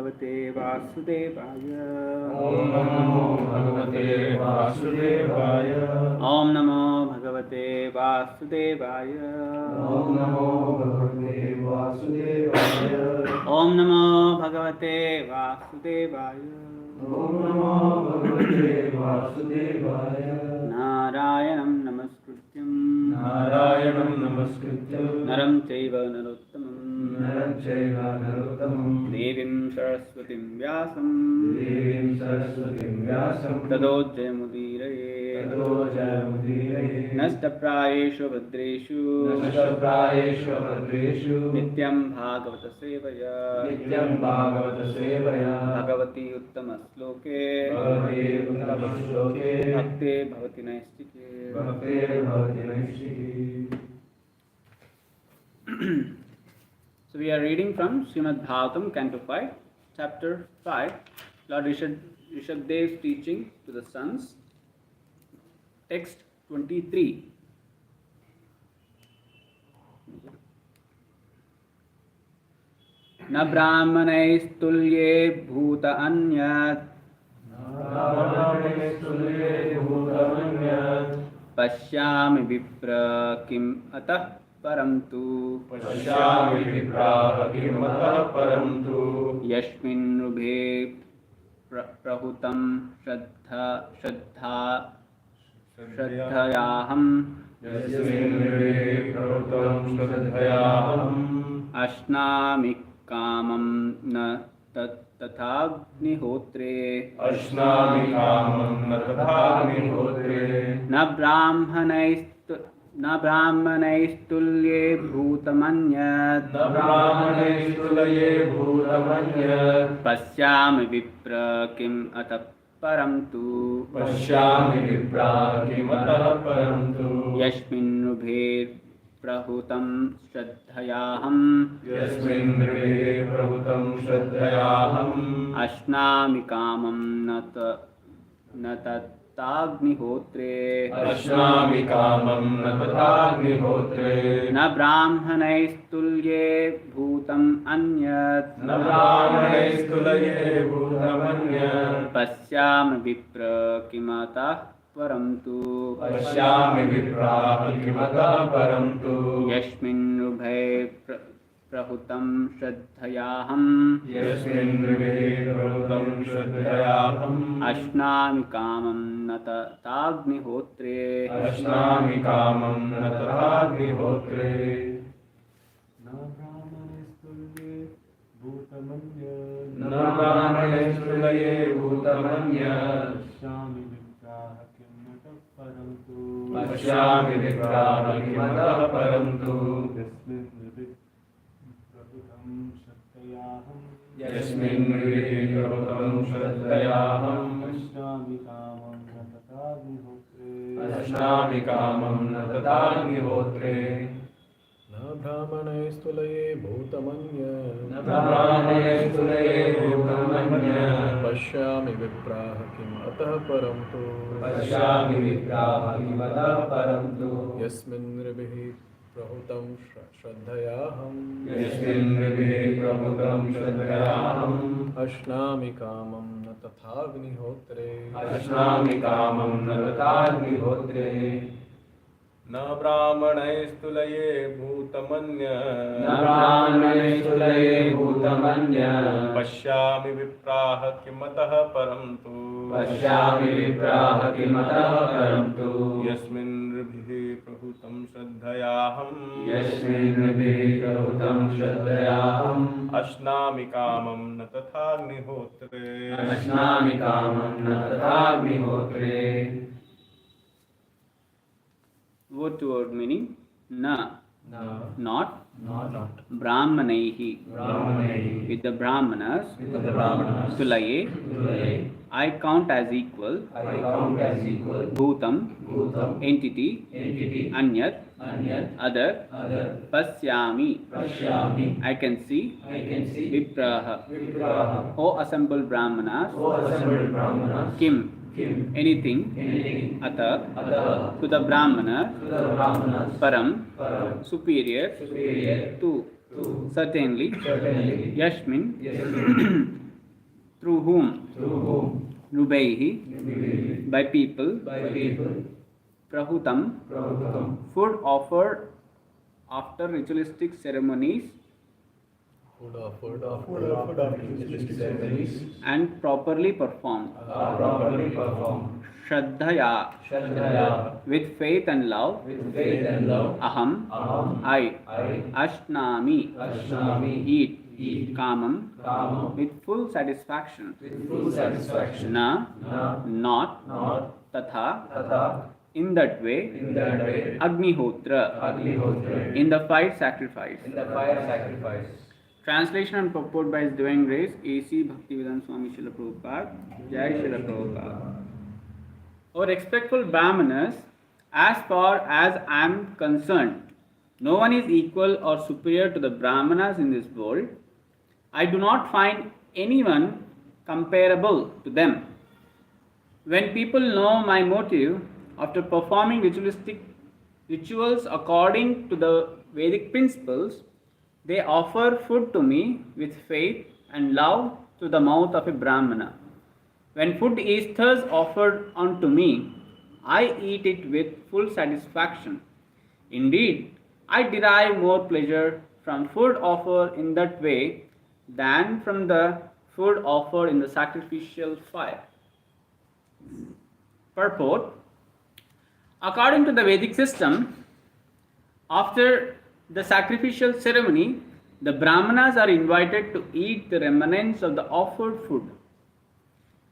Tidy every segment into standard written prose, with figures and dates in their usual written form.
भगवते वासुदेवाय। ओम नमो भगवते वासुदेवाय। ओम नमो भगवते वासुदेवाय। ओम नमो भगवते वासुदेवाय। ओम नमो भगवते वासुदेवाय। ओम नमो भगवते वासुदेवाय। नारायणं नमस्कृत्यं नरं चैव नरोत्तमं देवीं सरस्वतीं व्यासं ततो जयमुदीरये नष्टप्रायेषु भद्रेषु नित्यं भागवत सेवया भगवती उत्तमश्लोके भक्ते भवति नैष्टिके। So we are reading from Srimad Bhagavatam, Canto 5, Chapter 5, Lord Rishabdev's teaching to the sons, text 23. न ब्राह्मणैस्तुल्ये भूत अन्यत् पश्यामि विप्र किम् अतः परं तु यस्मिन्नुभे प्रहुतं श्रद्धयाहम् अश्नामि कामं न तथाग्निहोत्रे न ब्राह्मणैस्तुल्ये भूतमन्यत् पश्यामि विप्र किम् अथ परं तु यस्मिन्नुभे प्रहुतं श्रद्धयाहम् अश्नामि कामं न तथाग्निहोत्रे न ब्राह्मणैस्तुल्ये भूतम् अन्यत् पश्यामि विप्र किमतः परं तु यस्मिन्नुभे प्रहुतं श्रद्धयाहम् अश्नामि कामं न तथाग्निहोत्रे पश्यामि विप्राः किमतः परं तु यस्मिन् प्रहुतं श्रद्धयाहम् अश्नामि कामं न तथाग्निहोत्रे न ब्राह्मणैस्तुल्ये भूतमन्यत् पश्यामि विप्राः किम् अतः परं तु यस्मिन् ऋभिः प्रहुतं श्रद्धयाहम् अश्नामि कामं न तथाग्निहोत्रे न ब्राह्मणैस्तुल्ये भूतमन्यत् पश्यामि विप्राः किमतः परं तु यस्मिन् ऋभिः प्रहुतं श्रद्धयाहम् अश्नामि कामं न तथाग्निहोत्रे Word to word meaning na, not brahmanaihi, with the brahmanas, tulaye, I count as equal, bhutam, entity, anyat, other, pasyami, I can see, vipraha, O assembled brahmanas, kim, anything, ata, to the brahmana, param, superior, to, certainly, yasmin, through whom, Nubaihi, by people, Prahutam, food offered after ritualistic ceremonies Food offered ritualistic ceremonies and properly performed. Shraddhaya, with faith and love. Aham, I. Ashnami, eat. Kamam, with full satisfaction. Na, not. Tatha, in that way. Agnihotra, in the fire sacrifice. Translation and purport by His Divine Grace, A.C. Bhaktivedanta Swami Srila Prabhupada, Jai Srila Prabhupada. O respectful Brahmanas, as far as I am concerned, no one is equal or superior to the Brahmanas in this world. I do not find anyone comparable to them. When people know my motive, after performing rituals according to the Vedic principles, they offer food to me with faith and love through the mouth of a Brahmana. When food is thus offered unto me, I eat it with full satisfaction. Indeed, I derive more pleasure from food offered in that way than from the food offered in the sacrificial fire. Purport. According to the Vedic system, after the sacrificial ceremony, the Brahmanas are invited to eat the remnants of the offered food.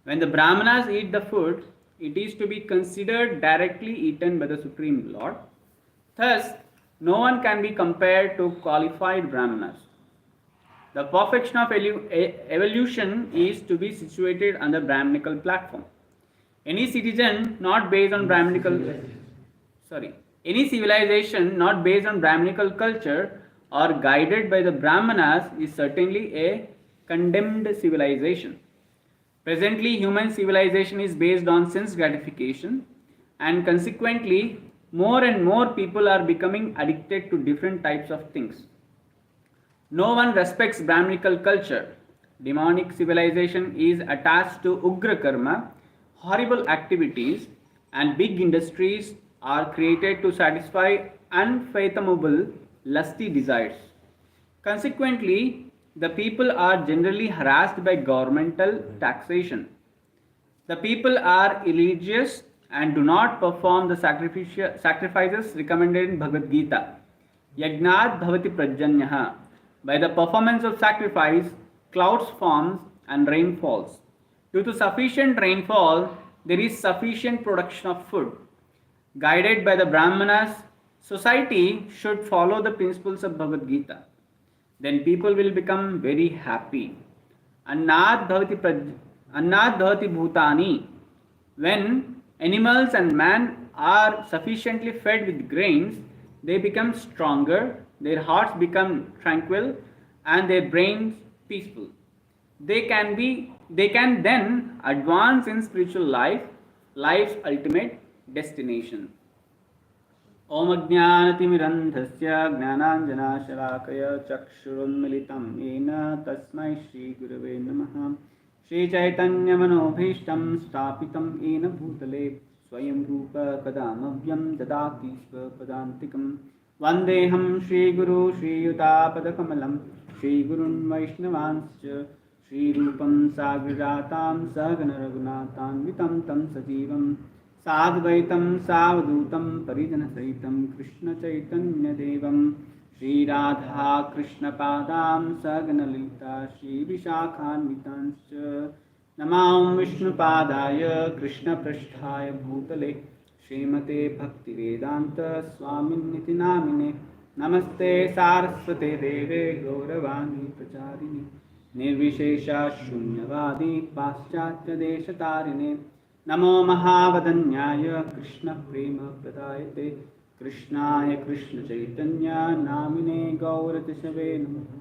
When the Brahmanas eat the food, it is to be considered directly eaten by the Supreme Lord. Thus, no one can be compared to qualified Brahmanas. The perfection of evolution is to be situated on the Brahminical platform. Any civilization not based on Brahminical culture or guided by the Brahmanas is certainly a condemned civilization. Presently, human civilization is based on sense gratification, and consequently, more and more people are becoming addicted to different types of things. No one respects Brahminical culture. Demonic civilization is attached to Ugra Karma, horrible activities, and big industries are created to satisfy unfathomable lusty desires. Consequently, the people are generally harassed by governmental taxation. The people are irreligious and do not perform the sacrifices recommended in Bhagavad Gita. Yagnat bhavati prajanyah. By the performance of sacrifice, clouds forms and rain falls. Due to sufficient rainfall, there is sufficient production of food. Guided by the Brahmanas, society should follow the principles of Bhagavad Gita. Then people will become very happy. Annad bhavati bhutani. When animals and man are sufficiently fed with grains, they become stronger, their hearts become tranquil, and their brains peaceful. They can then advance in spiritual life, life's ultimate destination. Om Ajnanatimirandhasya Jnananjanashalakaya Chakshurunmilitam Yena Tasmai Shri Gurave Namaha. Shri Chaitanya Manobhishtam Stapitam Yena Bhutale Swayam Rupa Kadamavyam Dadati Svapadantikam Vandeham Shri Guru Shri Yutapadakammalam Shri Gurun Vaishnavanscha Shri Rupam Sagrajatam Sagana Raghunatam Vitam Tam Sajivam Sadvaitam Savadutam Parijana Sahitam Krishna Chaitanya Devam Shri Radha Krishna Padam Sagana Lita Shri Vishakhanvitanscha Namam Vishnu Padaya Krishna Prasthaya Bhutale Srimate Bhakti Vedanta Swaminiti Namine Namaste Saraswate Deve Gauravani Pracharini Nirvishesha Shunyavadi Paschatya Deshatarine Namo Mahavadanyaya Krishna Prema Pradayate Krishnaya Krishna Chaitanya Namine Gauratishave Namaha.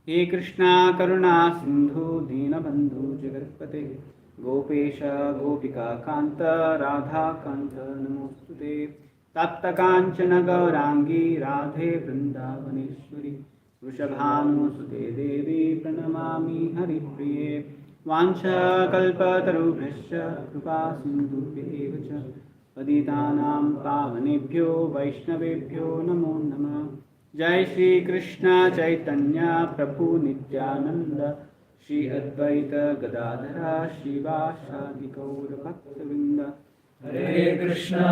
He Krishna Karuna Sindhu Dinabandhu Jagatpate Gopesha Gopika Kanta Radha Kanta Namostute Tapta Kanchana Gaurangi Radhe Vrindavaneshwari Vrishabhanu Sute Devi Pranamami Hari Priye वाञ्छाकल्पतरुभ्यश्च कृपा सिन्धुभ्येव च पतितानां पावनेभ्यो वैष्णवेभ्यो नमो नमः। जय श्री कृष्ण चैतन्य प्रभु नित्यानंद श्री अद्वैत गदाधर श्रीवासादि गौर भक्तवृंद। हरे कृष्णा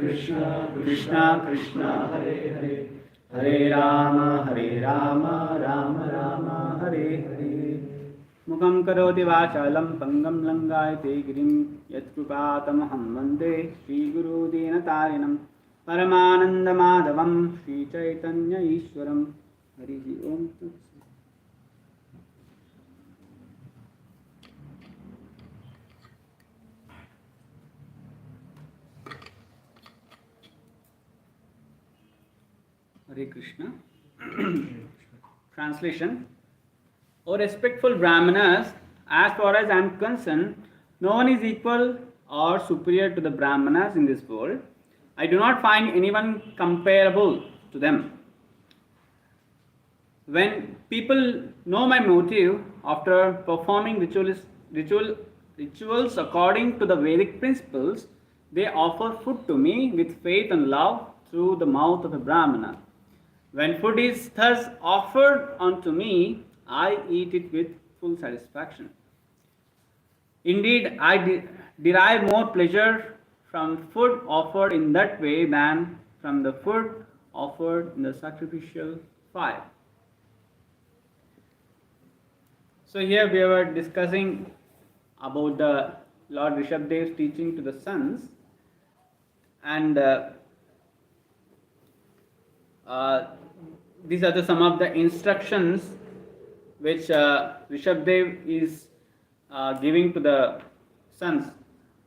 कृष्णा कृष्णा हरे हरे, हरे राम राम राम हरे हरे। मुखं करोति वाचालं पंगं लंघयते गिरिं यत्कृपातमहं वन्दे श्रीगुरुदीनतारिणं परमानन्दमाधवं श्रीचैतन्य ईश्वरं। हरि ओम तत्सत्। Hare Krishna. Translation. O respectful Brahmanas, as far as I am concerned, no one is equal or superior to the Brahmanas in this world. I do not find anyone comparable to them. When people know my motive after performing rituals according to the Vedic principles, they offer food to me with faith and love through the mouth of a Brahmana. When food is thus offered unto me, I eat it with full satisfaction. Indeed, I derive more pleasure from food offered in that way than from the food offered in the sacrificial fire. So here we were discussing about the Lord Rishabhadev's teaching to the sons, and these are some of the instructions which Rishabhadev is giving to the sons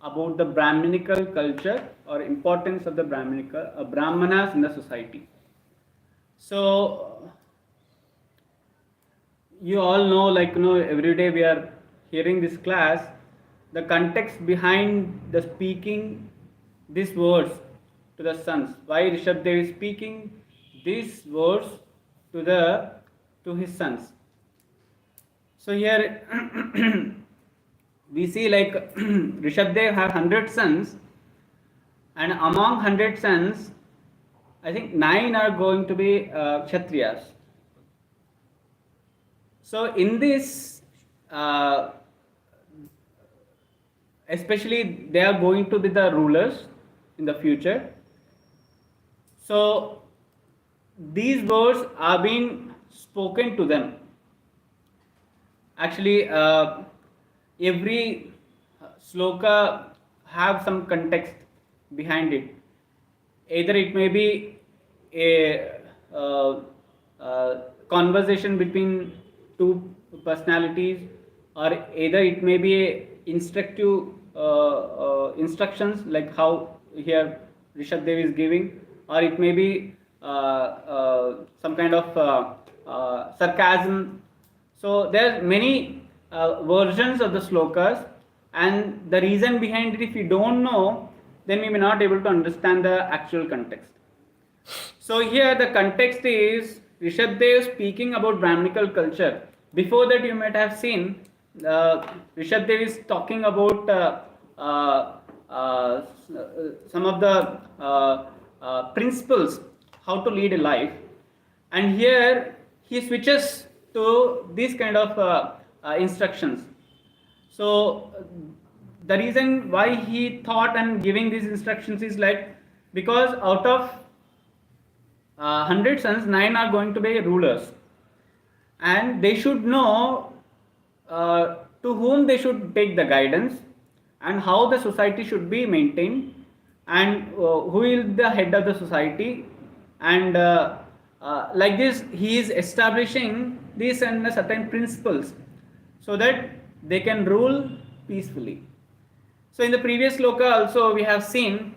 about the Brahminical culture or importance of the Brahmanas in the society. So you all know, every day we are hearing this class, the context behind the speaking these words to the sons. Why Rishabhadev is speaking these words to his sons. So here we see Rishabhadev have 100 sons, and among 100 sons, I think 9 are going to be Kshatriyas. So in this, especially they are going to be the rulers in the future. So these words are being spoken to them. Actually, every sloka have some context behind it. Either it may be a conversation between two personalities, or either it may be a instructive instructions like how here Rishabhadev is giving, or it may be some kind of sarcasm. So there are many versions of the slokas, and the reason behind it, if you don't know, then we may not be able to understand the actual context. So here the context is Rishabhadev speaking about Brahminical culture. Before that, you might have seen Rishabhadev is talking about some of the principles how to lead a life, and here he switches to these kind of instructions. So the reason why he thought and giving these instructions is because out of 100 sons, 9 are going to be rulers, and they should know to whom they should take the guidance and how the society should be maintained, and who is the head of the society, and like this he is establishing these and certain principles so that they can rule peacefully. So in the previous sloka also we have seen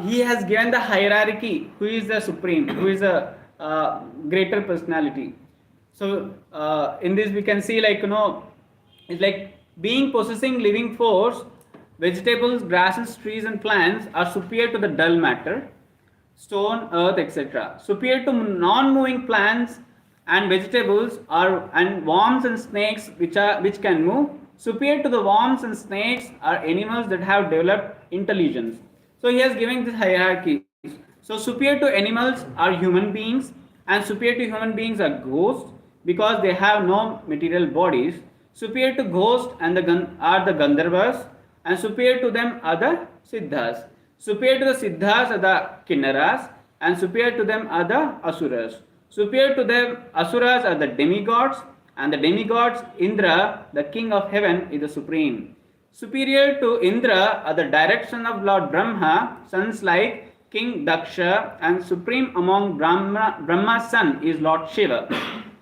he has given the hierarchy, who is the supreme, who is a greater personality. So in this we can see it's like being possessing living force, vegetables, grasses, trees and plants are superior to the dull matter, stone, earth, etc. Superior to non-moving plants and vegetables are and worms and snakes which can move. Superior to the worms and snakes are animals that have developed intelligence. So he has given this hierarchy. So superior to animals are human beings, and superior to human beings are ghosts because they have no material bodies. Superior to ghosts and are the Gandharvas, and superior to them are the Siddhas. Superior to the Siddhas are the Kinnaras, and superior to them are the Asuras. Superior to them, Asuras are the demigods, and the demigods, Indra, the king of heaven, is the supreme. Superior to Indra are the direction of Lord Brahma, sons like King Daksha, and supreme among Brahma's son is Lord Shiva.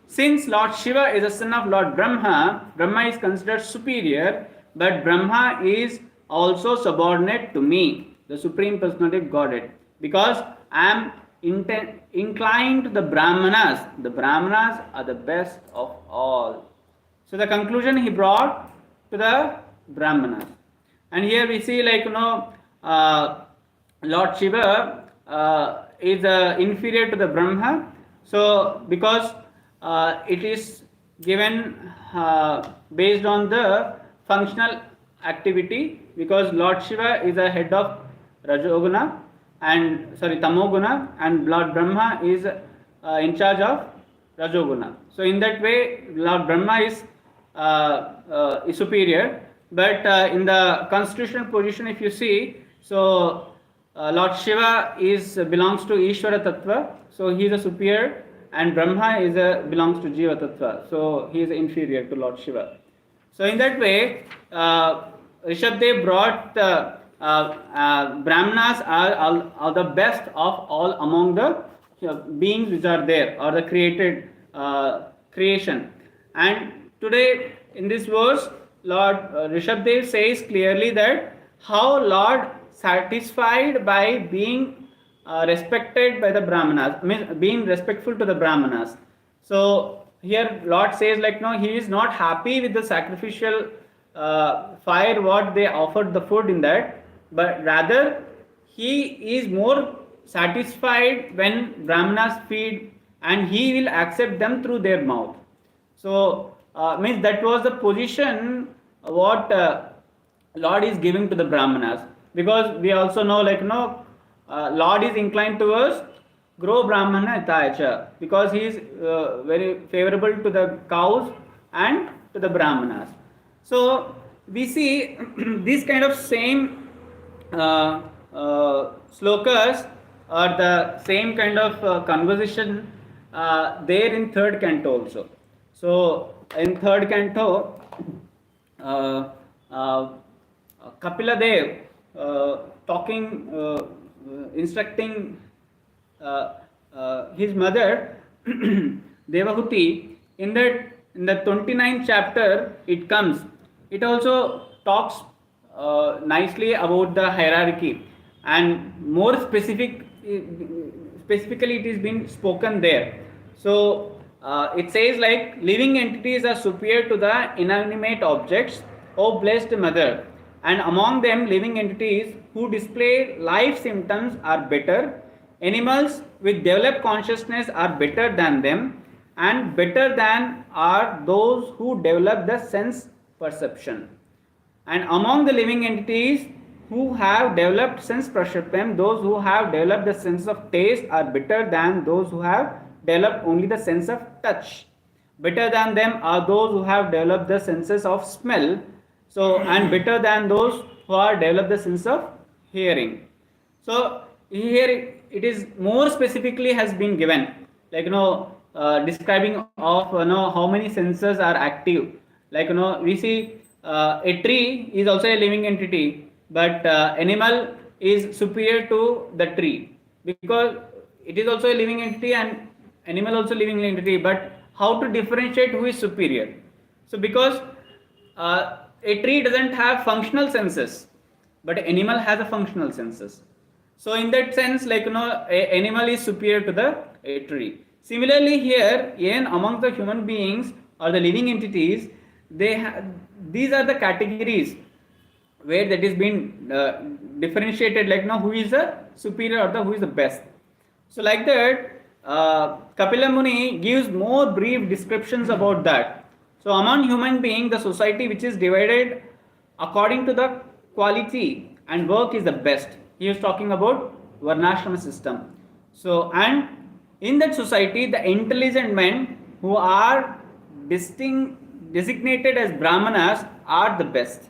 Since Lord Shiva is the son of Lord Brahma, Brahma is considered superior, but Brahma is also subordinate to me, the Supreme Personality of Godhead, because I am inclined to the Brahmanas. The Brahmanas are the best of all. So the conclusion he brought to the Brahmanas. And here we see Lord Shiva is inferior to the Brahma. So because it is given based on the functional activity, because Lord Shiva is the head of Rajoguna and Tamoguna, and Lord Brahma is in charge of Rajoguna. So in that way, Lord Brahma is superior. But in the constitutional position, if you see, so Lord Shiva belongs to Ishvara Tattva, so he is a superior, and Brahma belongs to Jiva Tattva, so he is inferior to Lord Shiva. So in that way, Rishabdev brought Brahmanas are the best of all among the beings which are there, or the created creation. And today in this verse, Lord Rishabdev says clearly that how Lord satisfied by being respected by the Brahmanas, being respectful to the Brahmanas. So here Lord says he is not happy with the sacrificial fire what they offered the food in that, but rather he is more satisfied when Brahmanas feed, and he will accept them through their mouth. So means that was the position what Lord is giving to the Brahmanas, because we also know Lord is inclined towards grow Brahmana Itayacha, because he is very favorable to the cows and to the Brahmanas. So we see this kind of same slokas or the same kind of conversation there in third canto also. So in third canto, Kapila Dev instructing his mother Devahuti, in the 29th chapter it comes. It also talks nicely about the hierarchy, and more specifically it is being spoken there. So it says living entities are superior to the inanimate objects, O blessed mother, and among them living entities who display life symptoms are better. Animals with developed consciousness are better than them, and better than are those who develop the sense perception. And among the living entities who have developed sense perception, those who have developed the sense of taste are better than those who have developed only the sense of touch. Better than them are those who have developed the senses of smell. So, and better than those who are developed the sense of hearing. So here it is more specifically has been given, describing of how many senses are active. We see a tree is also a living entity, but animal is superior to the tree, because it is also a living entity and animal also living entity. But how to differentiate who is superior? So because a tree doesn't have functional senses, but animal has a functional senses. So in that sense, a animal is superior to a tree. Similarly here, even among the human beings or the living entities, these are the categories where that is being differentiated, who is the superior or who is the best. So like that, Kapila Muni gives more brief descriptions about that. So among human beings, the society which is divided according to the quality and work is the best. He is talking about Varnashrama system. So, and in that society, the intelligent men who are designated as Brahmanas are the best.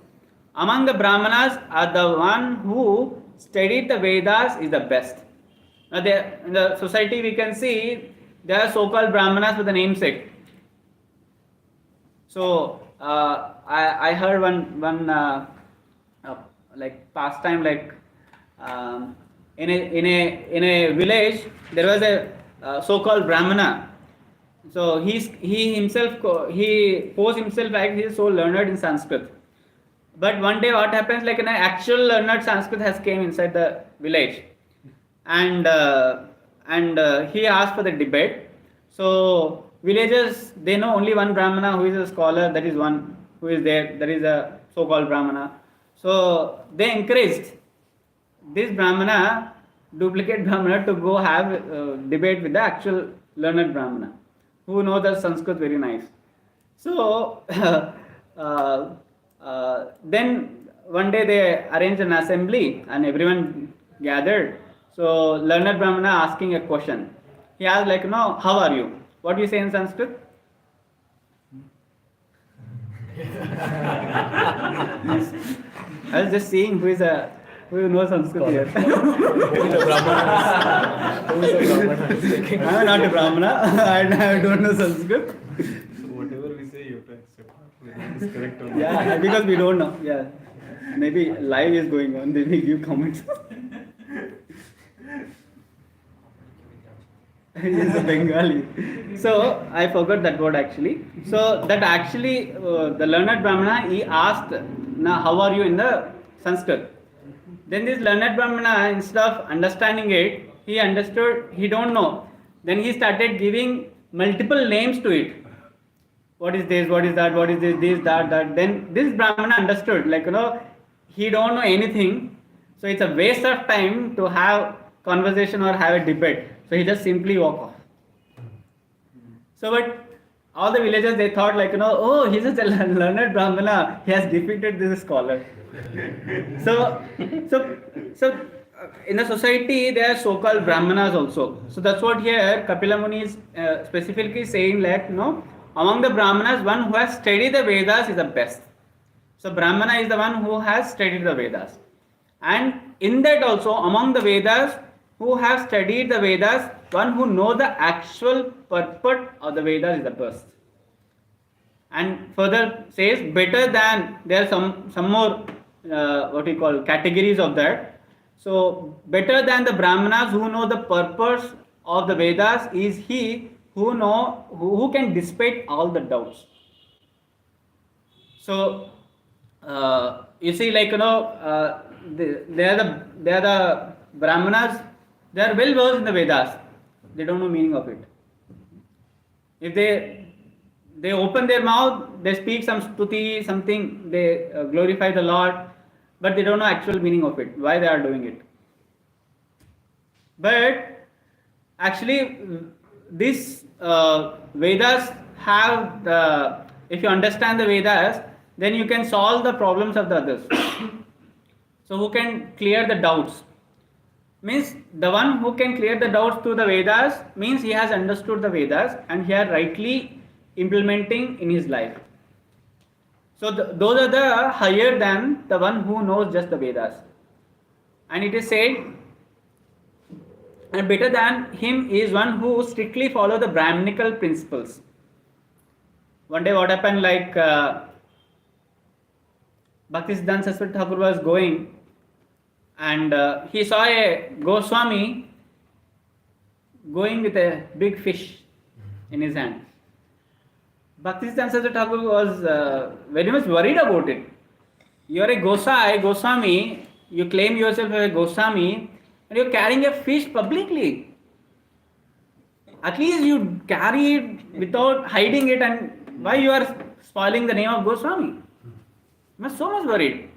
Among the Brahmanas are the one who studied the Vedas is the best. Now, in the society we can see there are so-called Brahmanas with the namesake. So I heard one like pastime, like in a village there was a so-called Brahmana. So he himself posed himself like he is so learned in Sanskrit. But one day what happens, like an actual learned Sanskrit has came inside the village, and he asked for the debate. So villagers, they know only one Brahmana who is a scholar, that is one who is there, that is a so-called Brahmana. So they encouraged this Brahmana, duplicate Brahmana, to go have debate with the actual learned Brahmana who know the Sanskrit very nice. So then one day they arranged an assembly and everyone gathered. So learned Brahmana asking a question. He asked like, no, how are you? What do you say in Sanskrit? I was just seeing who knows Sanskrit here. I am not a Brahmana. I don't know Sanskrit. So whatever we say, you have to accept. Whether it is correct or not. Yeah, because we don't know. Yeah, maybe live is going on. They may give comments. He's a Bengali. So I forgot that word actually. So that actually the learned Brahmana, he asked, "Now how are you in the Sanskrit?" Then this learned Brahmana, instead of understanding it, he understood he don't know. Then he started giving multiple names to it. What is this? What is that? What is this, that. Then this Brahmana understood, like, he don't know anything. So it's a waste of time to have conversation or have a debate. So he just simply walk off. So but all the villagers, they thought like, oh, he's a learned Brahmana. He has defeated this scholar. So in the society there are so-called Brahmanas also. So that's what here Kapila Muni is specifically saying, like, among the Brahmanas, one who has studied the Vedas is the best. So Brahmana is the one who has studied the Vedas. And in that also, among the Vedas, who have studied the Vedas, one who knows the actual purport of the Vedas is the best. And further says, better than, there are some more what we call categories of that. So better than the Brahmanas who know the purpose of the Vedas is he who can dissipate all the doubts. So you see, like, they are the Brahmanas. They are well versed in the Vedas. They don't know meaning of it. If they open their mouth, they speak some stuti, something, they glorify the Lord, but they don't know actual meaning of it, why they are doing it. But actually, these Vedas have if you understand the Vedas, then you can solve the problems of the others. So who can clear the doubts? Means the one who can clear the doubts through the Vedas means he has understood the Vedas and he are rightly implementing in his life. So those are the higher than the one who knows just the Vedas. And it is said, and better than him is one who strictly follow the Brahminical principles. One day what happened, like Bhaktisiddhanta Saraswati Thakur was going and he saw a Goswami going with a big fish in his hand. Bhaktisiddhanta Saraswati Thakur was very much worried about it. You are a Goswami, you claim yourself as a Goswami, and you are carrying a fish publicly. At least you carry it without hiding it, and why you are spoiling the name of Goswami? I was so much worried.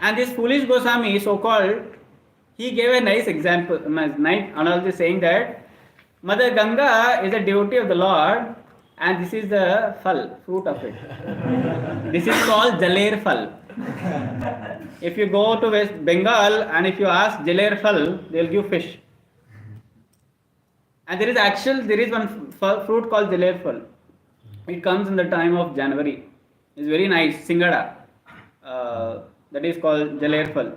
And this foolish Goswami, so-called, he gave a nice example, nice analogy, saying that Mother Ganga is a devotee of the Lord, and this is the fruit of it. This is called Jaler Phal. If you go to West Bengal and if you ask Jaler Phal, they'll give fish. And there is one fruit called Jaler Phal. It comes in the time of January. It's very nice, Singada. That is called Jaler Phal.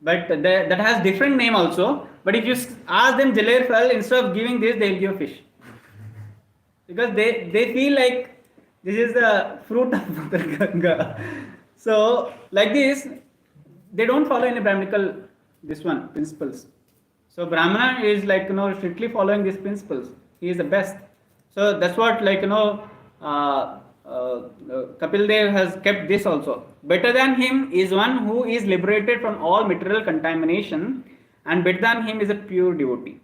But that has different name also. But if you ask them Jaler Phal, instead of giving this, they'll give fish. Because they feel like this is the fruit of Mother Ganga. So, like this, they don't follow any Brahminical principles. So Brahmana is like strictly following these principles. He is the best. So that's what Kapil Dev has kept this also. Better than him is one who is liberated from all material contamination, and better than him is a pure devotee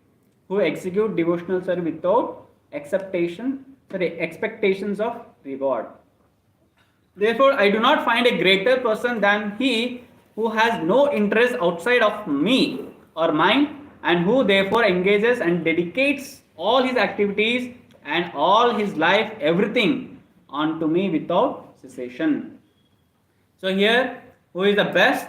who execute devotional service without expectations of reward. Therefore, I do not find a greater person than he who has no interest outside of me or mine, and who therefore engages and dedicates all his activities and all his life, everything, unto me without cessation. So here, who is the best?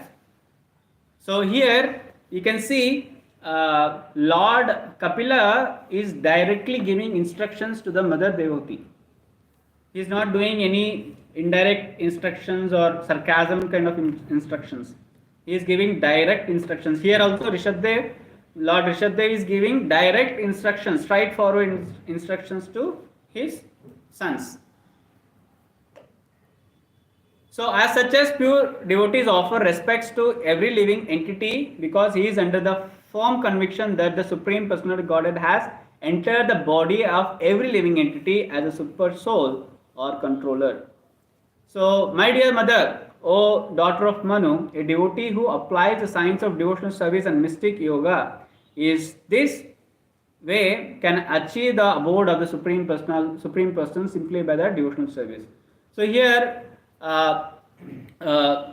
So here you can see Lord Kapila is directly giving instructions to the mother devotee. He is not doing any indirect instructions or sarcasm kind of instructions. He is giving direct instructions. Here also Lord Rishabdev is giving direct instructions, straightforward instructions to his sons. So as such as pure devotees offer respects to every living entity because he is under the firm conviction that the Supreme Personality Godhead has entered the body of every living entity as a super soul or controller. So, my dear mother, O daughter of Manu, a devotee who applies the science of devotional service and mystic yoga is this way can achieve the abode of the Supreme Person simply by the devotional service. So here,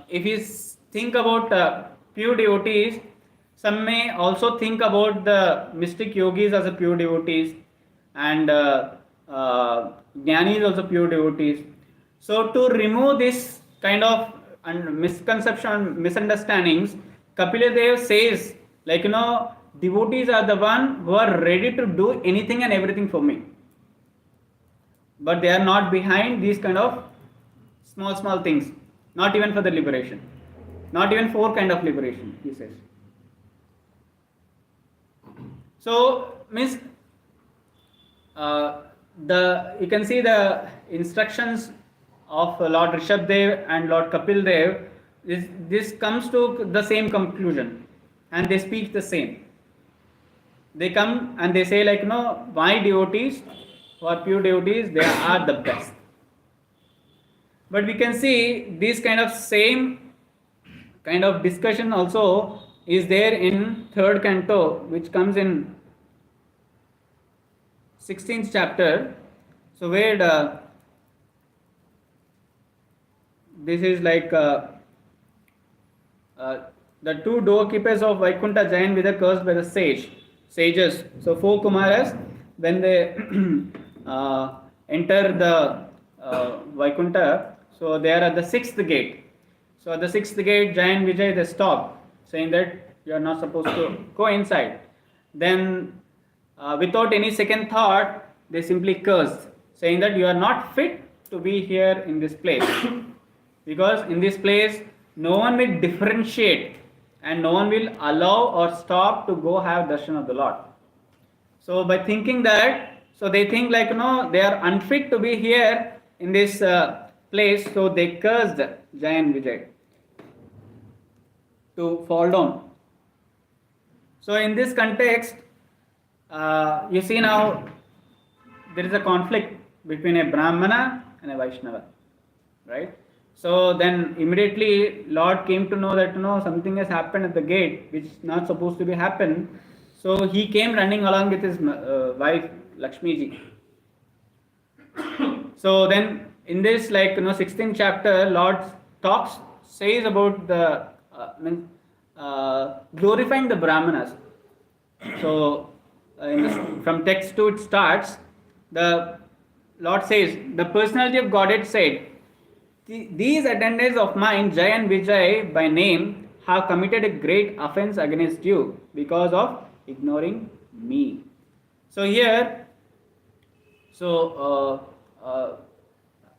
if you think about pure devotees, some may also think about the mystic yogis as a pure devotees, and jnanis also pure devotees. So to remove this kind of misconception, misunderstandings, Kapila Dev says, devotees are the one who are ready to do anything and everything for me, but they are not behind these kind of small things, not even for the liberation, not even for kind of liberation, he says. So means you can see the instructions of Lord Rishabdev and Lord Kapil Dev. This comes to the same conclusion, and they speak the same. They come and they say my devotees who are pure devotees, they are the best. But we can see this kind of same kind of discussion also is there in 3rd canto, which comes in 16th chapter. So where this is the two doorkeepers of Vaikuntha Jain were cursed by the sages. So 4 Kumaras, when they enter the Vaikuntha, so they are at the 6th gate. So at the 6th gate, Jain Vijay, they stop, saying that you are not supposed to go inside. Then without any second thought, they simply cursed, saying that you are not fit to be here in this place. Because in this place, no one will differentiate and no one will allow or stop to go have darshan of the Lord. So by thinking that, so they think they are unfit to be here in this place, so they cursed Jain Vijay to fall down. So in this context, you see now there is a conflict between a Brahmana and a Vaishnava, right? So then immediately Lord came to know that something has happened at the gate which is not supposed to be happen. So he came running along with his wife Lakshmi ji. So then in this 16th chapter, Lord says about the glorifying the Brahmanas. So from text 2 it starts. The Lord says, the personality of Godhead said, these attendants of mine, Jay and Vijay by name, have committed a great offense against you because of ignoring me. So here,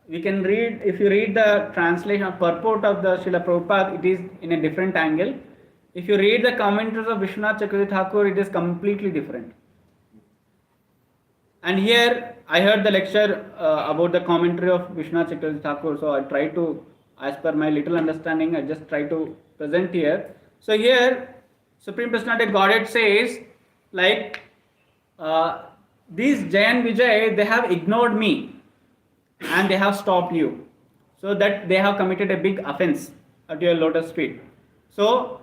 we can read, if you read the translation of purport of the Srila Prabhupada, it is in a different angle. If you read the commentaries of Vishwanath Chakravarti Thakur, it is completely different. And here I heard the lecture about the commentary of Vishwanath Chakravarti Thakur, so I try to, as per my little understanding, I just try to present here. So here, Supreme Personality of Godhead says, like, these Jay and Vijay, they have ignored me and they have stopped you. So that they have committed a big offense at your lotus feet. So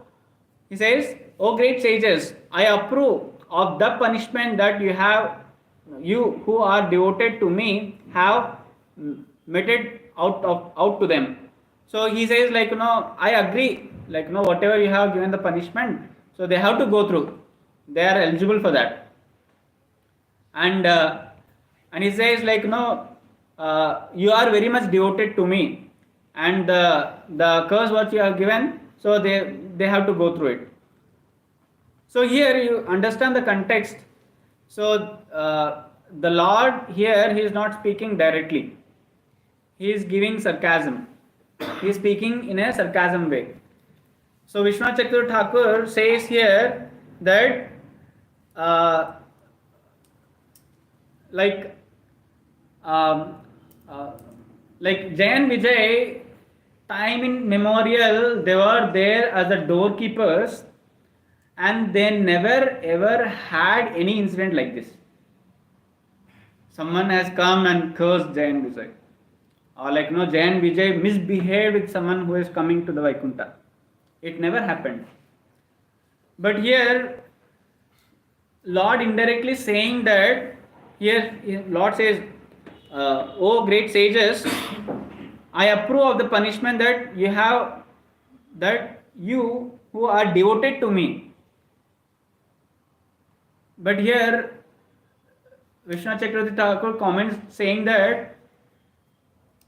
he says, O great sages, I approve of the punishment that you who are devoted to me have meted out to them. So he says, like, I agree, like, whatever you have given the punishment, so they have to go through. They are eligible for that. And he says, like, you are very much devoted to me, and the curse what you have given, so they have to go through it. So here you understand the context. So the Lord here, he is not speaking directly. He is giving sarcasm. He is speaking in a sarcasm way. So Vishwanath Chakravarti Thakur says here that like Jay and Vijay, time immemorial, they were there as the doorkeepers, and they never ever had any incident like this. Someone has come and cursed Jay and Vijay, or like Jay and Vijay misbehaved with someone who is coming to the Vaikuntha. It never happened. But here, Lord indirectly saying that, here Lord says, O great sages, I approve of the punishment that you who are devoted to me. But here Vishwanath Chakravarti Thakur comments saying that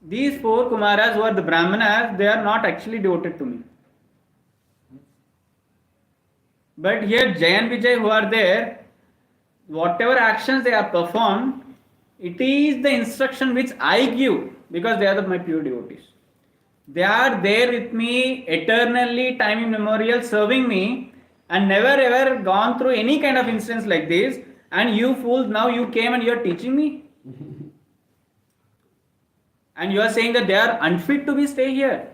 these four Kumaras who are the Brahmanas, they are not actually devoted to me. But here Jay and Vijay who are there, whatever actions they have performed, it is the instruction which I give, because they are my pure devotees. They are there with me eternally, time immemorial, serving me, and never ever gone through any kind of instance like this. And you fools, now you came and you are teaching me. And you are saying that they are unfit to stay here.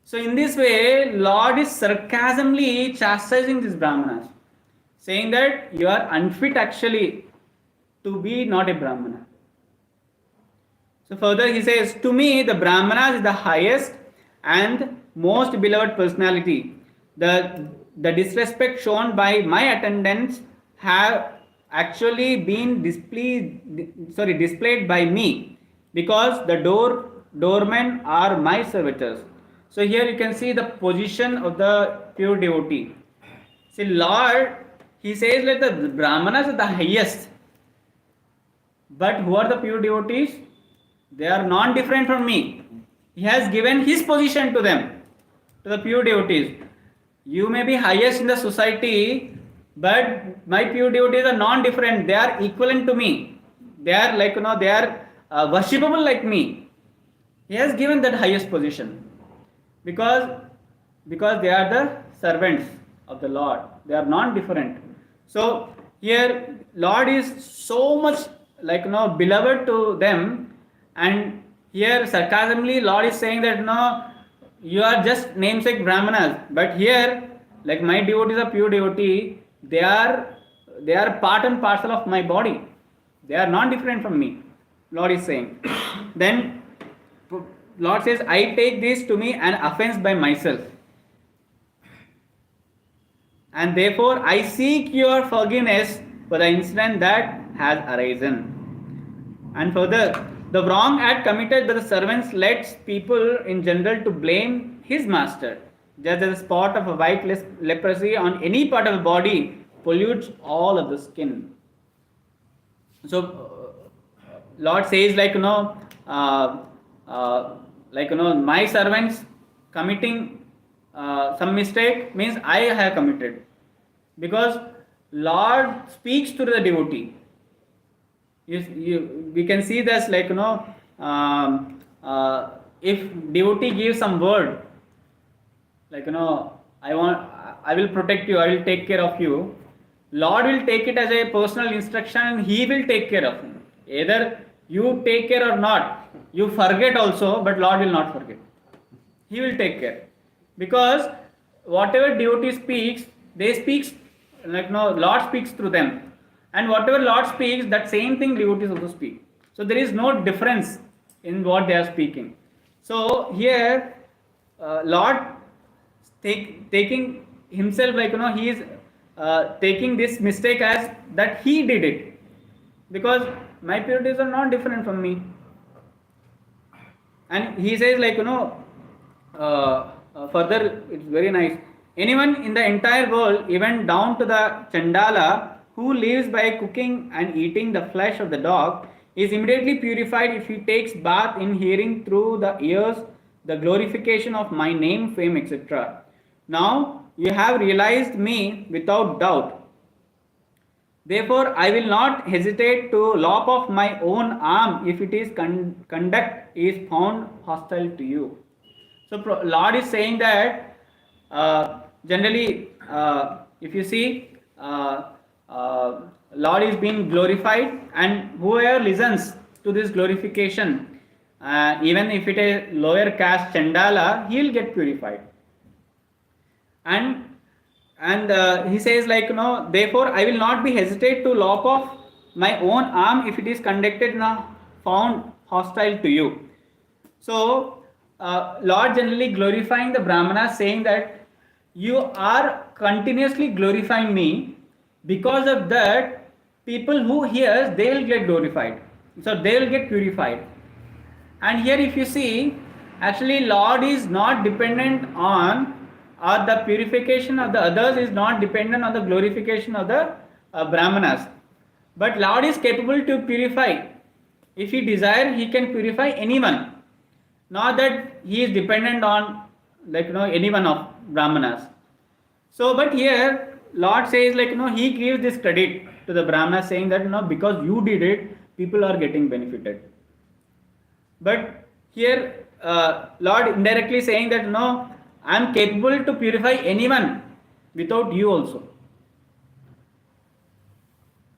So in this way, Lord is sarcasmically chastising these Brahmanas, saying that you are unfit actually to be not a Brahmana. So further he says, to me the Brahmanas is the highest and most beloved personality. The disrespect shown by my attendants have actually been displayed by me, because the doormen are my servitors. So here you can see the position of the pure devotee. See, Lord, he says that the Brahmanas are the highest. But who are the pure devotees? They are non-different from me. He has given his position to them, to the pure devotees. You may be highest in the society, but my pure devotees are non-different. They are equivalent to me. They are like, they are worshipable like me. He has given that highest position. Because they are the servants of the Lord. They are non-different. So here Lord is so much like beloved to them, and here sarcasmically Lord is saying that you are just namesake Brahmanas, but here like my devotees are pure devotee, they are part and parcel of my body. They are non-different from me, Lord is saying. Then Lord says, I take this to me an offense by myself, and therefore I seek your forgiveness for the incident that has arisen. And further, the wrong act committed by the servants leads people in general to blame his master. Just as a spot of a white leprosy on any part of the body pollutes all of the skin. So Lord says my servants committing some mistake means I have committed, because Lord speaks to the devotee. We can see this if devotee gives some word, I will protect you, I will take care of you. Lord will take it as a personal instruction and He will take care of him. Either you take care or not, you forget also, but Lord will not forget. He will take care, because whatever devotee speaks, they speak Lord speaks through them, and whatever Lord speaks, that same thing devotees also speak. So there is no difference in what they are speaking. So here Lord taking himself he is taking this mistake as that he did it, because my purities are not different from me. And he says further, it's very nice. Anyone in the entire world, even down to the Chandala, who lives by cooking and eating the flesh of the dog, is immediately purified if he takes bath in hearing through the ears the glorification of my name, fame, etc. Now you have realized me without doubt. Therefore, I will not hesitate to lop off my own arm if it is conduct is found hostile to you. So Lord is saying that generally, if you see, Lord is being glorified, and whoever listens to this glorification, even if it is lower caste Chandala, he will get purified. And he says therefore I will not be hesitate to lop off my own arm if it is conducted found hostile to you. So Lord generally glorifying the Brahmanas, saying that you are continuously glorifying me, because of that people who hears, they will get glorified, so they will get purified. And here if you see, actually Lord is not dependent on, or the purification of the others is not dependent on the glorification of the Brahmanas, but Lord is capable to purify. If he desire, he can purify anyone, not that he is dependent on any one of Brahmanas. So but here Lord says he gives this credit to the Brahmanas, saying that because you did it, people are getting benefited. But here Lord indirectly saying that I am capable to purify anyone without you also.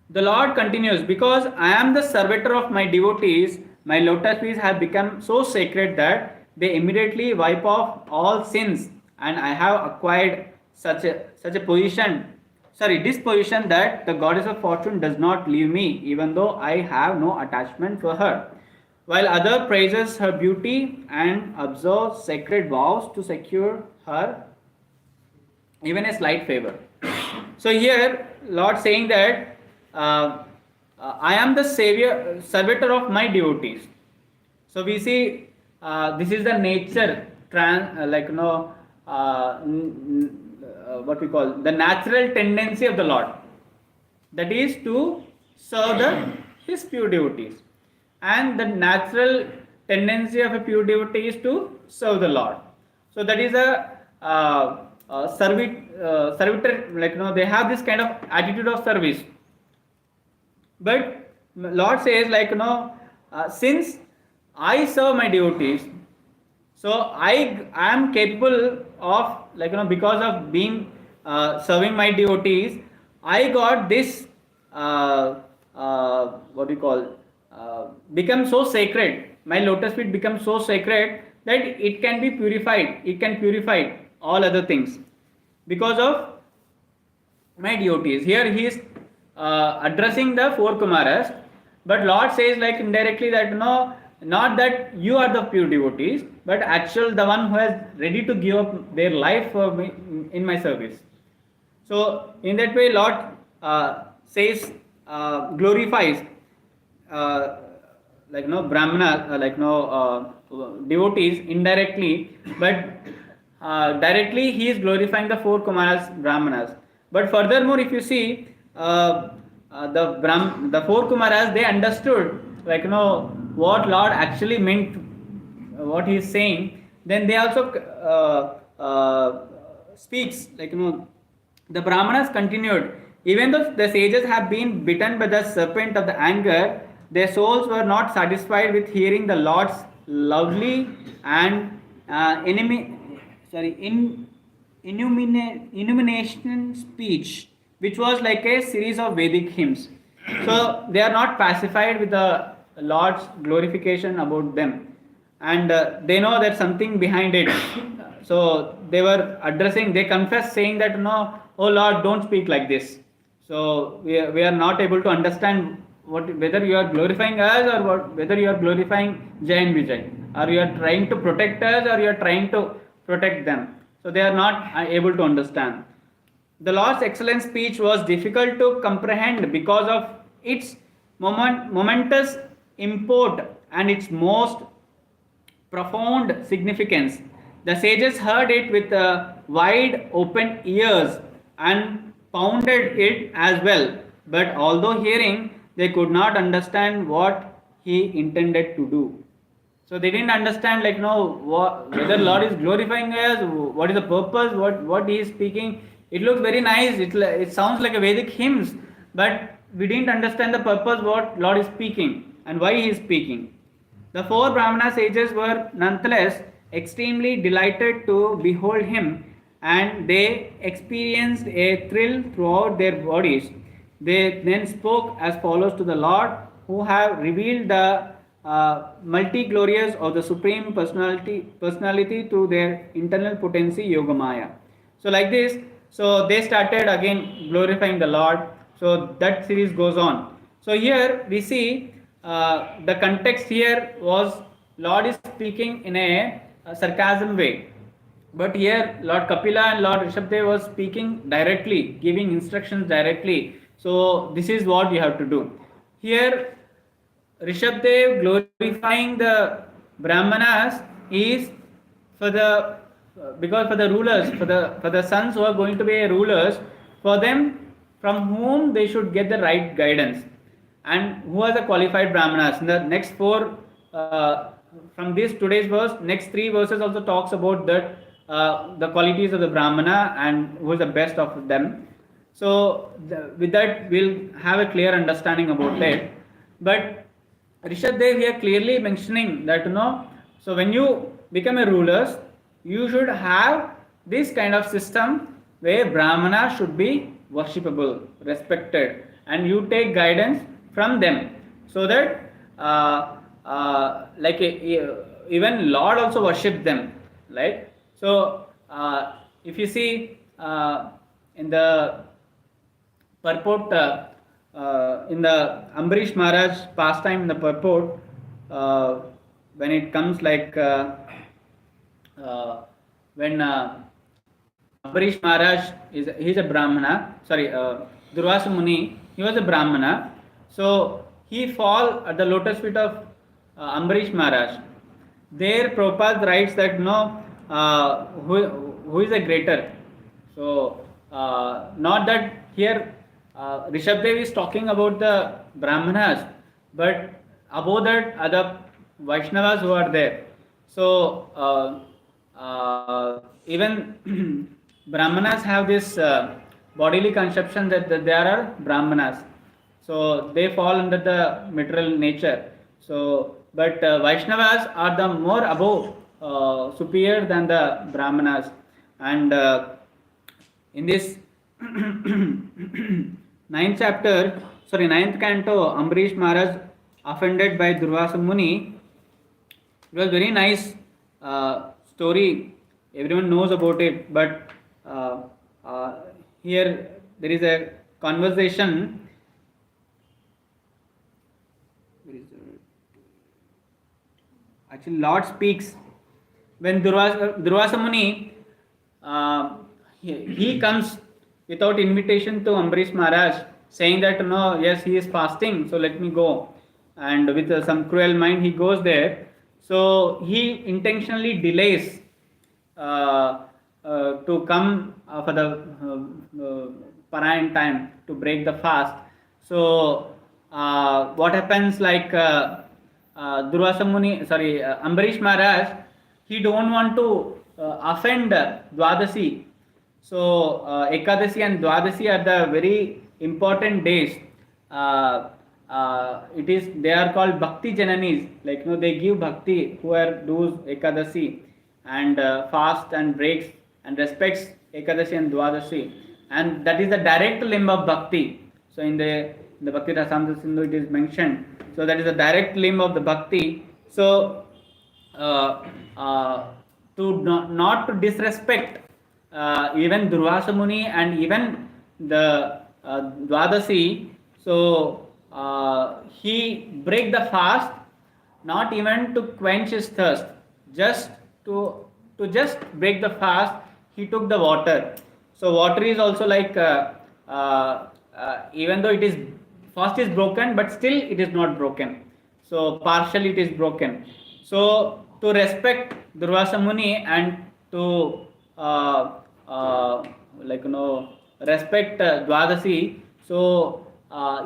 The Lord continues, because I am the servitor of my devotees, my lotus feet have become so sacred that they immediately wipe off all sins, and I have acquired such a disposition that the goddess of fortune does not leave me, even though I have no attachment for her, while other praises her beauty and observe sacred vows to secure her even a slight favor. So here Lord saying that I am the servitor of my devotees. So we see this is the nature, what we call the natural tendency of the Lord, that is to serve his pure devotees. And the natural tendency of a pure devotee is to serve the Lord. So that is a servitor, they have this kind of attitude of service. But Lord says since I serve my devotees, so I am capable of because of being serving my devotees, I got this what we call become so sacred, my lotus feet become so sacred that it can be purified, it can purify all other things because of my devotees. Here he is addressing the four Kumaras, but Lord says indirectly that not that you are the pure devotees, but actual the one who is ready to give up their life for me in my service. So in that way Lord says glorifies Brahmana, devotees indirectly, but directly he is glorifying the four Kumaras, Brahmanas. But furthermore, if you see, the four Kumaras, they understood, like, what Lord actually meant, what he is saying. Then they also speaks, like, the Brahmanas continued. Even though the sages have been bitten by the serpent of the anger, their souls were not satisfied with hearing the Lord's lovely and illumination speech, which was like a series of Vedic hymns. So they are not pacified with the Lord's glorification about them, and they know there's something behind it. So they were addressing, they confess, saying that, no, oh Lord, don't speak like this. So we are not able to understand whether you are glorifying us, or whether you are glorifying Jay and Vijay, or you are trying to protect us, or you are trying to protect them. So they are not able to understand. The Lord's excellent speech was difficult to comprehend because of its momentous import and its most profound significance. The sages heard it with wide open ears and pounded it as well, but although hearing, they could not understand what he intended to do. So they didn't understand, like, whether Lord is glorifying us, what is the purpose, what he is speaking. It looks very nice. It sounds like a Vedic hymns, but we didn't understand the purpose, what Lord is speaking and why he is speaking. The four Brahmana sages were nonetheless extremely delighted to behold him, and they experienced a thrill throughout their bodies. They then spoke as follows to the Lord, who have revealed the multi-glorious of the Supreme Personality through their internal potency Yogamaya. So like this, so they started again glorifying the Lord. So that series goes on. So here we see the context here was Lord is speaking in a sarcasm way. But here Lord Kapila and Lord Rishabdev was speaking directly, giving instructions directly. So this is what you have to do. Here Rishabdev glorifying the Brahmanas is for the because for the rulers, for the sons who are going to be rulers, for them from whom they should get the right guidance, and who are the qualified Brahmanas. In the next four, from this today's verse, next three verses also talks about that the qualities of the Brahmana and who is the best of them. So with that we'll have a clear understanding about it. But Rishabdev here clearly mentioning that, so when you become a ruler, you should have this kind of system where Brahmana should be worshipable, respected, and you take guidance from them, so that even Lord also worship them, right? So if you see in the purport, in the Ambarish Maharaj pastime in the purport, when it comes like when Ambarish Maharaj he's a Brahmana, Durvasa Muni, he was a Brahmana, so he fall at the lotus feet of Ambarish Maharaj. There Prabhupada writes that, who is a greater. So not that here Rishabdev is talking about the Brahmanas, but above that are the Vaishnavas who are there. So even Brahmanas have this bodily conception that there are Brahmanas. So they fall under the material nature. So, but Vaishnavas are the more above, superior than the Brahmanas. And in this ninth canto, Ambarish Maharaj offended by Durvasa Muni. It was very nice story. Everyone knows about it. But here there is a conversation. Actually, Lord speaks when Durvasa Muni he comes without invitation to Ambarish Maharaj, saying that, no, yes, he is fasting, so let me go. And with some cruel mind, he goes there. So he intentionally delays to come for the Parayan time to break the fast. So what happens, like Durvasa Muni, Ambarish Maharaj, he don't want to offend Dwadasi. So Ekadasi and Dwadasi are the very important days. It is, they are called Bhakti Jananis. Like, they give bhakti who are does Ekadasi and fast and breaks and respects Ekadasi and Dwadasi, and that is the direct limb of bhakti. So in the Bhakti Rasamrita Sindhu it is mentioned. So that is the direct limb of the bhakti. So to not to disrespect even Durvasa Muni and even the Dwadasi, so he break the fast, not even to quench his thirst, just to just break the fast, he took the water. So water is also like even though it is fast is broken, but still it is not broken. So partially it is broken. So to respect Durvasa Muni and to like respect Dwadasi, so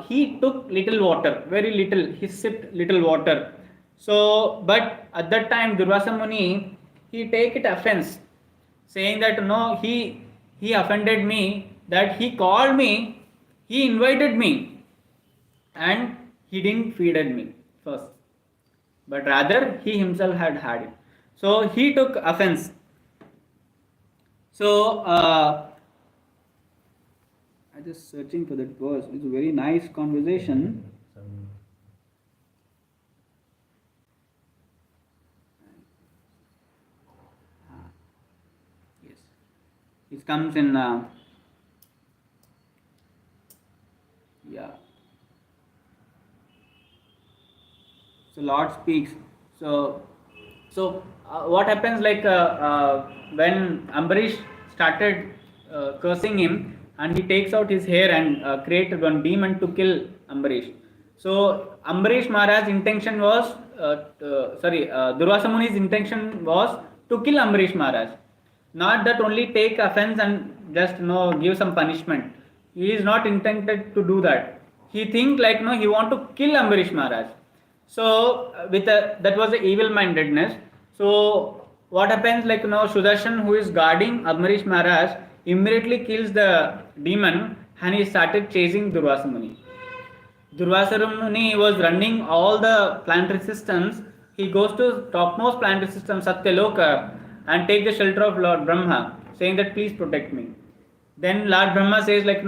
he took little water, very little. He sipped little water. So, but at that time Durvasa Muni, he take it offense, saying that no, he offended me, that he called me, he invited me, and he didn't feeded me first, but rather he himself had it. So he took offense. So I just searching for that verse. It's a very nice conversation. Yes, it comes in yeah. So Lord speaks. So what happens, like when Ambarish started cursing him, and he takes out his hair and created one demon to kill Ambarish. So Ambarish Maharaj's intention was Durvasa Muni's intention was to kill Ambarish Maharaj, not that only take offense and just give some punishment. He is not intended to do that. He think like he want to kill Ambarish Maharaj. So with that was the evil mindedness. So what happens, like Sudarshan, who is guarding Ambarish Maharaj, immediately kills the demon, and he started chasing Durvasa Muni. Durvasa Muni was running all the planetary systems. He goes to topmost planetary system Satyaloka and take the shelter of Lord Brahma, saying that please protect me. Then Lord Brahma says like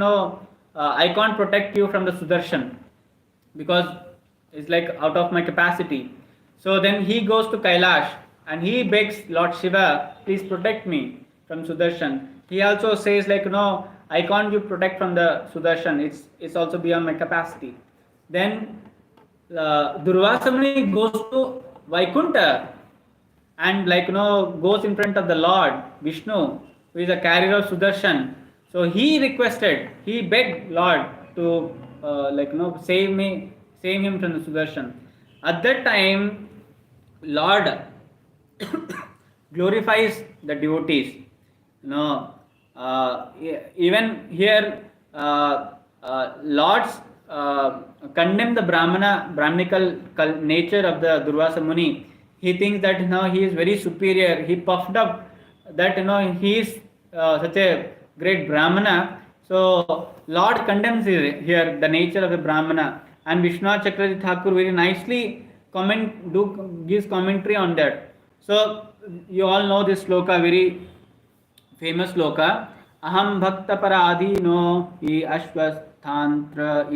I can't protect you from the Sudarshan because it's like out of my capacity. So then he goes to Kailash and he begs Lord Shiva, please protect me from Sudarshan. He also says like I can't you protect from the Sudarshan, it's also beyond my capacity. Then Durvasa Muni goes to Vaikunta and like goes in front of the Lord Vishnu, who is a carrier of Sudarshan. So he begged Lord to save him from the Sudarshan. At that time, Lord glorifies the devotees. Even here, Lords condemn the Brahmanical nature of the Durvasa Muni. He thinks that he is very superior. He puffed up that he is such a great Brahmana. So Lord condemns here the nature of the Brahmana, and Vishwanath Chakravarti Thakur very nicely gives commentary on that. So you all know this sloka, very famous sloka. Aham bhakta paradhino I ashwasthantra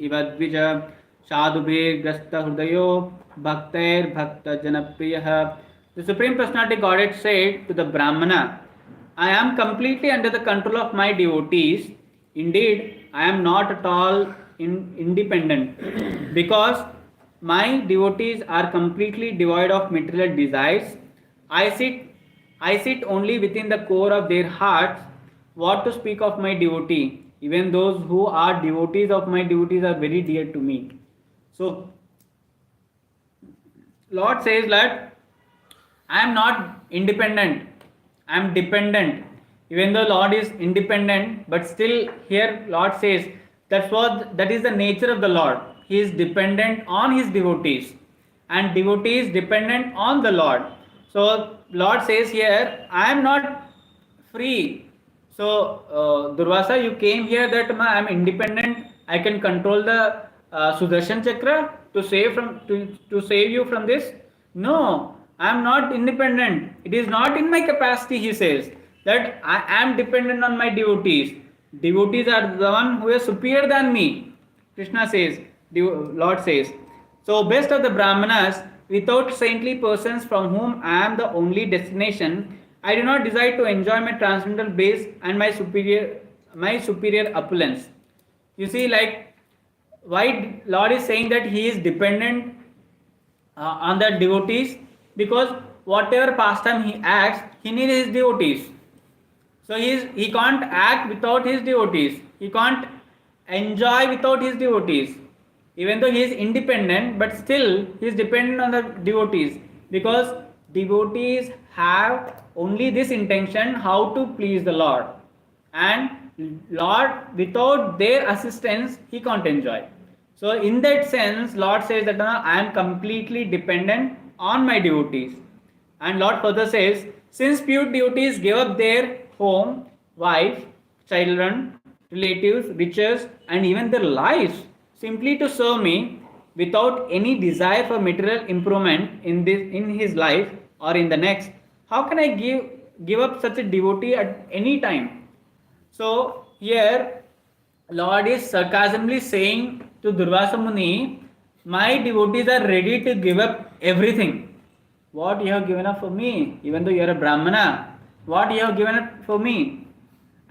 ivadvija sadhubhir grasta hrudayo bhaktair bhakta janapriyah. The Supreme Personality Godhead said to the Brahmana, I am completely under the control of my devotees. Indeed, I am not at all independent because my devotees are completely devoid of material desires. I sit only within the core of their hearts. What to speak of my devotee? Even those who are devotees of my devotees are very dear to me. So, Lord says that I am not independent, I am dependent. Even though Lord is independent, but still here Lord says that is the nature of the Lord. He is dependent on his devotees, and devotees dependent on the Lord. So Lord says here, I am not free. So Durvasa, you came here that I am independent. I can control the Sudarshan Chakra to save you from this. No, I am not independent. It is not in my capacity. He says that I am dependent on my devotees. Devotees are the one who is superior than me. Krishna says, Lord says. So best of the Brahmanas, without saintly persons from whom I am the only destination, I do not desire to enjoy my transcendental base and my superior opulence. You see, like why Lord is saying that he is dependent on the devotees, because whatever pastime he acts, he needs his devotees. So he can't act without his devotees. He can't enjoy without his devotees. Even though he is independent, but still he is dependent on the devotees, because devotees have only this intention, how to please the Lord, and Lord, without their assistance he can't enjoy. So in that sense Lord says that I am completely dependent on my devotees. And Lord further says, since pure devotees give up their home, wife, children, relatives, riches, and even their lives simply to serve me without any desire for material improvement in his life or in the next, how can I give up such a devotee at any time? So here Lord is sarcasmically saying to Durvasa Muni, my devotees are ready to give up everything. What you have given up for me, even though you are a Brahmana, what you have given up for me?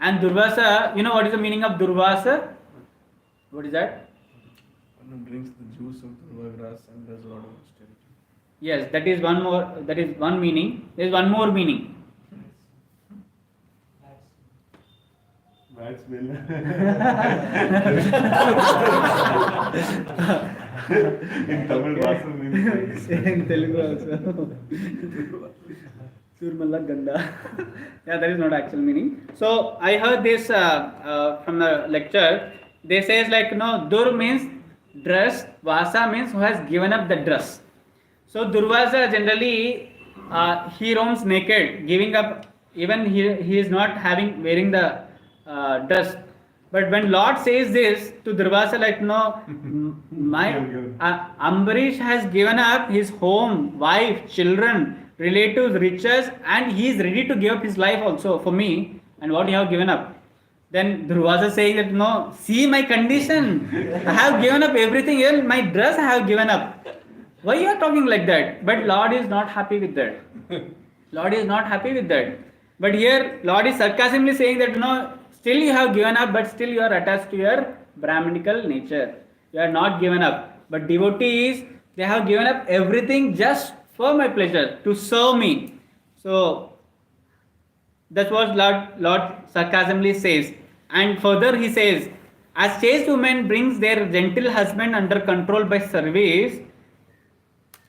And Durvasa, you know what is the meaning of Durvasa? What is that? One who drinks the juice of durva grass and does a lot of austerity. Yes, that is one meaning. There is one more meaning. Bad smell. In Tamil, Vasan means. In Telugu also. Surmalla Ganda. Yeah, that is not actual meaning. So I heard this from the lecture. They says like, no, Dur means dress, Vasa means who has given up the dress. So Durvasa generally he roams naked, giving up, even he is not wearing the dress. But when Lord says this to Durvasa, like, no, my Ambarish has given up his home, wife, children, relatives, riches, and he is ready to give up his life also for me. And what you have given up? Then Durvasa saying that, no, see my condition. I have given up everything else. My dress I have given up. Why you are talking like that? But Lord is not happy with that. Lord is not happy with that. But here Lord is sarcastically saying that, no, still you have given up, but still you are attached to your Brahminical nature. You are not given up. But devotees, they have given up everything just for my pleasure, to serve me. So that's what Lord sarcastically says. And further he says, as chaste woman brings their gentle husband under control by service,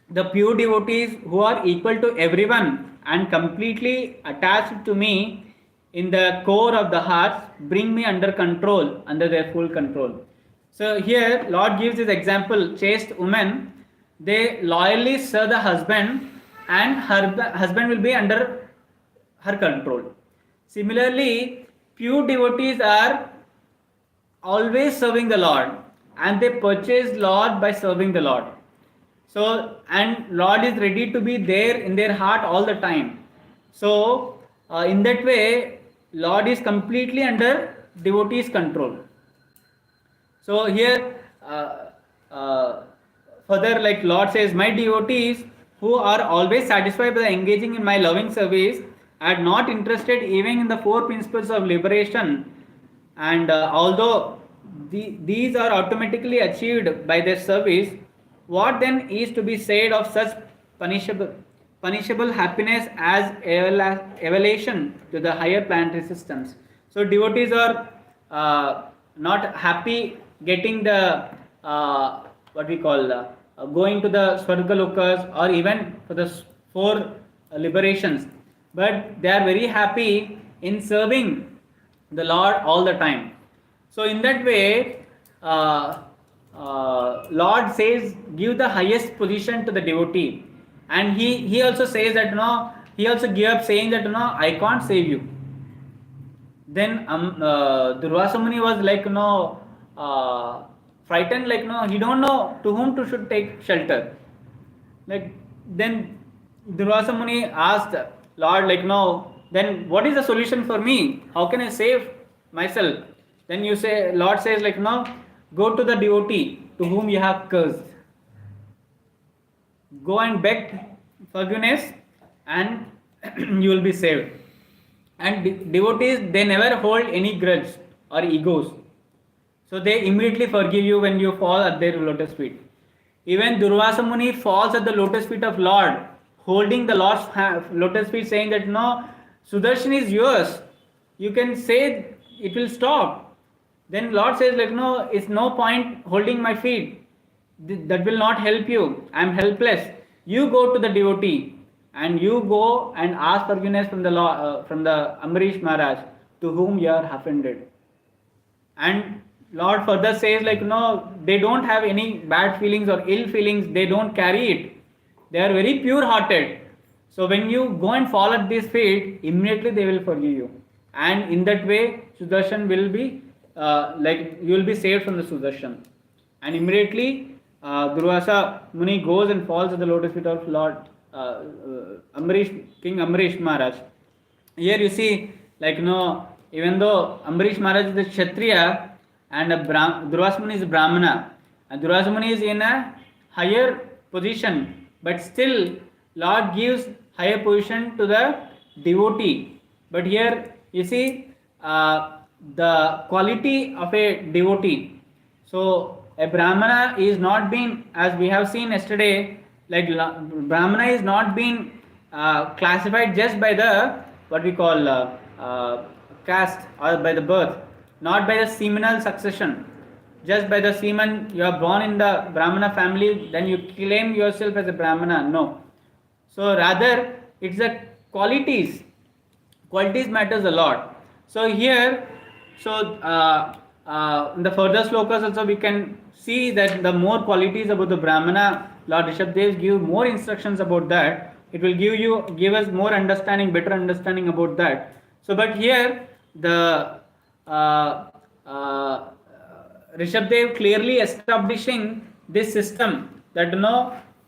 the pure devotees who are equal to everyone and completely attached to me in the core of the hearts bring me under control, under their full control. So here Lord gives this example, chaste women, they loyally serve the husband and her husband will be under her control. Similarly, pure devotees are always serving the Lord and they purchase Lord by serving the Lord. So, and Lord is ready to be there in their heart all the time. So, in that way, Lord is completely under devotees' control. So here, further, like Lord says, my devotees who are always satisfied by engaging in my loving service are not interested even in the four principles of liberation. And although these are automatically achieved by their service, what then is to be said of such punishable happiness as elevation to the higher planetary systems? So devotees are not happy getting the what we call going to the Swargalokas or even for the four liberations, but they are very happy in serving the Lord all the time. So in that way, Lord says, give the highest position to the devotee, and he also says that he also give up saying that I can't save you. Then Durvasa Muni was like frightened, like he don't know to whom to should take shelter. Like then Durvasa Muni asked Lord, like then what is the solution for me? How can I save myself? Then Lord says, like go to the devotee to whom you have cursed. Go and beg forgiveness, and you will be saved. And devotees, they never hold any grudge or egos, so they immediately forgive you when you fall at their lotus feet. Even Durvasa Muni falls at the lotus feet of Lord, holding the Lord's lotus feet, saying that Sudarshan is yours, you can say it will stop. Then Lord says, like it's no point holding my feet, that will not help you, I am helpless. You go to the devotee, and you go and ask forgiveness from the Ambarish Maharaj, to whom you are offended. And Lord further says, like they don't have any bad feelings or ill feelings, they don't carry it, they are very pure hearted. So when you go and fall at this feet, immediately they will forgive you, and in that way Sudarshan will be like you will be saved from the Sudarshan. And immediately Durvasa Muni goes and falls at the lotus feet of Lord King Ambarish Maharaj. Here you see, like even though Ambarish Maharaj is a Kshatriya and Durvasa Muni is a Brahmana, and Durvasa Muni is in a higher position, but still Lord gives higher position to the devotee. But here you see the quality of a devotee. So a Brahmana is not being, as we have seen yesterday, like Brahmana is not being classified just by the what we call caste or by the birth, not by the seminal succession. Just by the semen, you are born in the Brahmana family, then you claim yourself as a Brahmana. No. So rather, it's the qualities. Qualities matters a lot. So here, in the further slokas also we can see that the more qualities about the Brahmana, Lord Rishabdev give more instructions about that. It will give us more understanding, better understanding about that. So, but here the Rishabdev clearly establishing this system that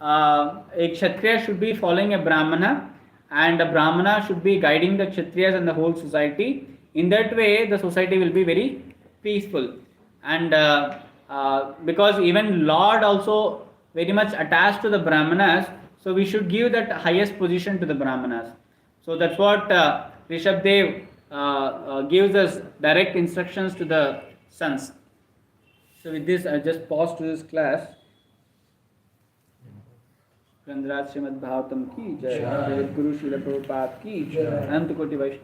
a Kshatriya should be following a Brahmana, and a Brahmana should be guiding the Kshatriyas and the whole society. In that way, the society will be very peaceful. And because even Lord also very much attached to the Brahmanas, so we should give that highest position to the Brahmanas. So that's what Rishabdev gives us direct instructions to the sons. So with this, I just pause to this class. Grandraj Srimad Bhagavatam ki jai, Guru Srila Prabhupada ki jai, Anant Koti Vaishnava.